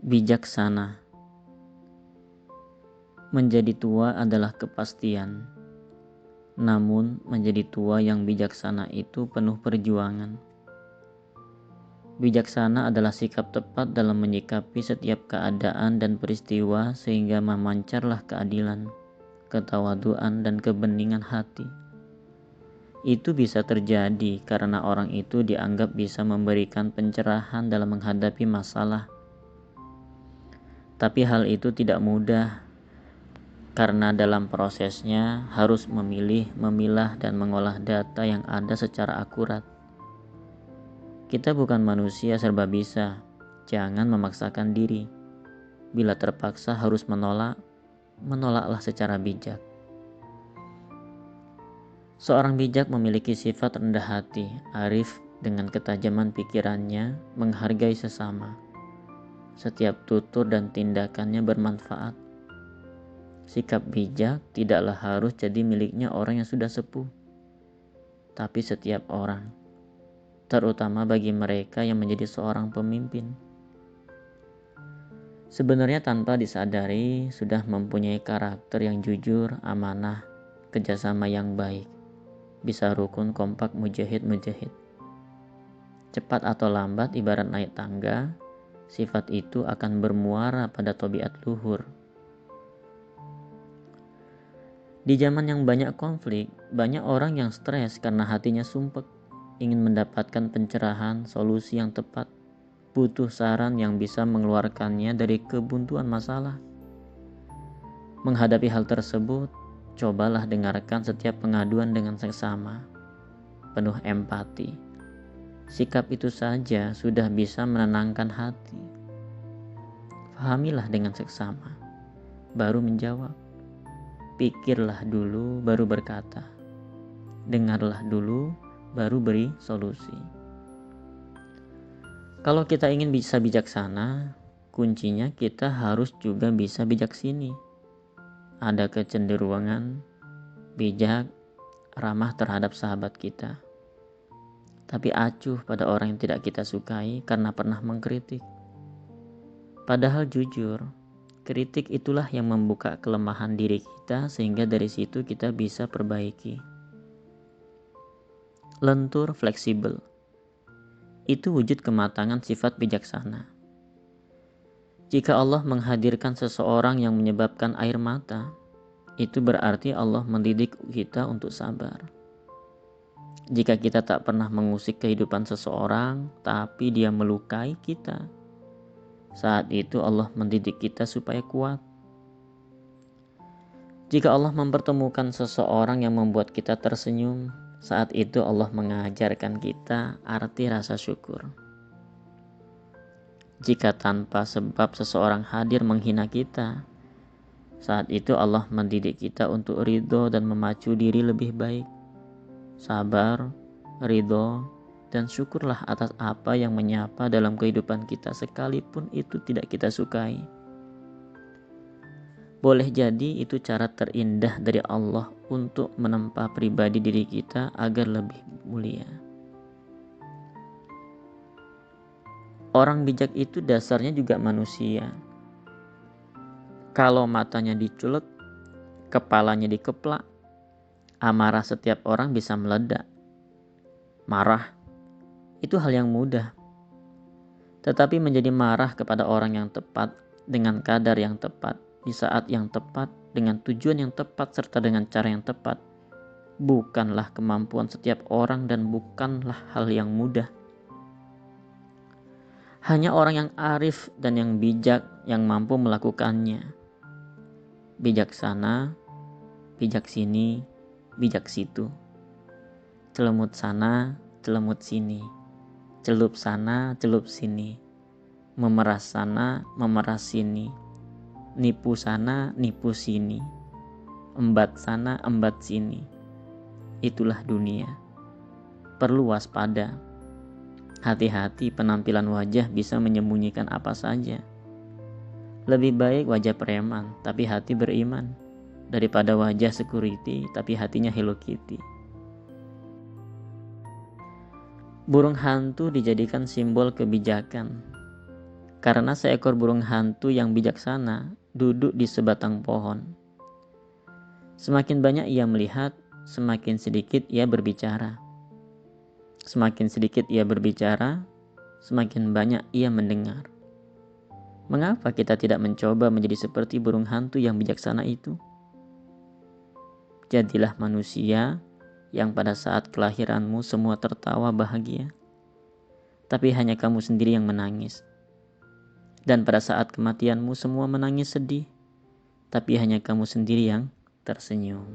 Bijaksana. Menjadi tua adalah kepastian. Namun, menjadi tua yang bijaksana itu penuh perjuangan. Bijaksana adalah sikap tepat dalam menyikapi setiap keadaan dan peristiwa sehingga memancarlah keadilan, ketawaduan, dan kebeningan hati. Itu bisa terjadi karena orang itu dianggap bisa memberikan pencerahan dalam menghadapi masalah. Tapi hal itu tidak mudah karena dalam prosesnya harus memilih, memilah, dan mengolah data yang ada secara akurat. Kita bukan manusia serba bisa, jangan memaksakan diri. Bila terpaksa harus menolak, menolaklah secara bijak. Seorang bijak memiliki sifat rendah hati, arif dengan ketajaman pikirannya, menghargai sesama. Setiap tutur dan tindakannya bermanfaat. Sikap bijak tidaklah harus jadi miliknya orang yang sudah sepuh, tapi setiap orang, terutama bagi mereka yang menjadi seorang pemimpin. Sebenarnya tanpa disadari sudah mempunyai karakter yang jujur, amanah, kerjasama yang baik, bisa rukun, kompak, mujahid. Cepat atau lambat ibarat naik tangga, sifat itu akan bermuara pada tabiat luhur. Di zaman yang banyak konflik, banyak orang yang stres karena hatinya sumpek, ingin mendapatkan pencerahan, solusi yang tepat, butuh saran yang bisa mengeluarkannya dari kebuntuan masalah. Menghadapi hal tersebut, cobalah dengarkan setiap pengaduan dengan seksama, penuh empati. Sikap itu saja sudah bisa menenangkan hati. Fahamilah dengan seksama, baru menjawab. Pikirlah dulu baru berkata. Dengarlah dulu baru beri solusi. Kalau kita ingin bisa bijaksana, kuncinya kita harus juga bisa bijaksini. Ada kecenderungan bijak, ramah terhadap sahabat kita, tapi acuh pada orang yang tidak kita sukai karena pernah mengkritik. Padahal jujur, kritik itulah yang membuka kelemahan diri kita sehingga dari situ kita bisa perbaiki. Lentur, fleksibel. Itu wujud kematangan sifat bijaksana. Jika Allah menghadirkan seseorang yang menyebabkan air mata, itu berarti Allah mendidik kita untuk sabar. Jika kita tak pernah mengusik kehidupan seseorang, tapi dia melukai kita, saat itu Allah mendidik kita supaya kuat. Jika Allah mempertemukan seseorang yang membuat kita tersenyum, saat itu Allah mengajarkan kita arti rasa syukur. Jika tanpa sebab seseorang hadir menghina kita, saat itu Allah mendidik kita untuk ridho dan memacu diri lebih baik. Sabar, ridho, dan syukurlah atas apa yang menyapa dalam kehidupan kita sekalipun itu tidak kita sukai. Boleh jadi itu cara terindah dari Allah untuk menempa pribadi diri kita agar lebih mulia. Orang bijak itu dasarnya juga manusia. Kalau matanya diculek, kepalanya dikeplak, amarah setiap orang bisa meledak. Marah itu hal yang mudah. Tetapi menjadi marah kepada orang yang tepat, dengan kadar yang tepat, di saat yang tepat, dengan tujuan yang tepat, serta dengan cara yang tepat, bukanlah kemampuan setiap orang dan bukanlah hal yang mudah. Hanya orang yang arif dan yang bijak yang mampu melakukannya. Bijaksana, bijak sini, bijak situ. Celemut sana, celemut sini. Celup sana, celup sini. Memeras sana, memeras sini. Nipu sana, nipu sini. Embat sana, embat sini. Itulah dunia. Perlu waspada. Hati-hati, penampilan wajah bisa menyembunyikan apa saja. Lebih baik wajah preman tapi hati beriman daripada wajah security tapi hatinya Hello Kitty. Burung hantu dijadikan simbol kebijakan. Karena seekor burung hantu yang bijaksana duduk di sebatang pohon. Semakin banyak ia melihat, semakin sedikit ia berbicara. Semakin sedikit ia berbicara, semakin banyak ia mendengar. Mengapa kita tidak mencoba menjadi seperti burung hantu yang bijaksana itu? Jadilah manusia yang pada saat kelahiranmu semua tertawa bahagia, tapi hanya kamu sendiri yang menangis. Dan pada saat kematianmu semua menangis sedih, tapi hanya kamu sendiri yang tersenyum.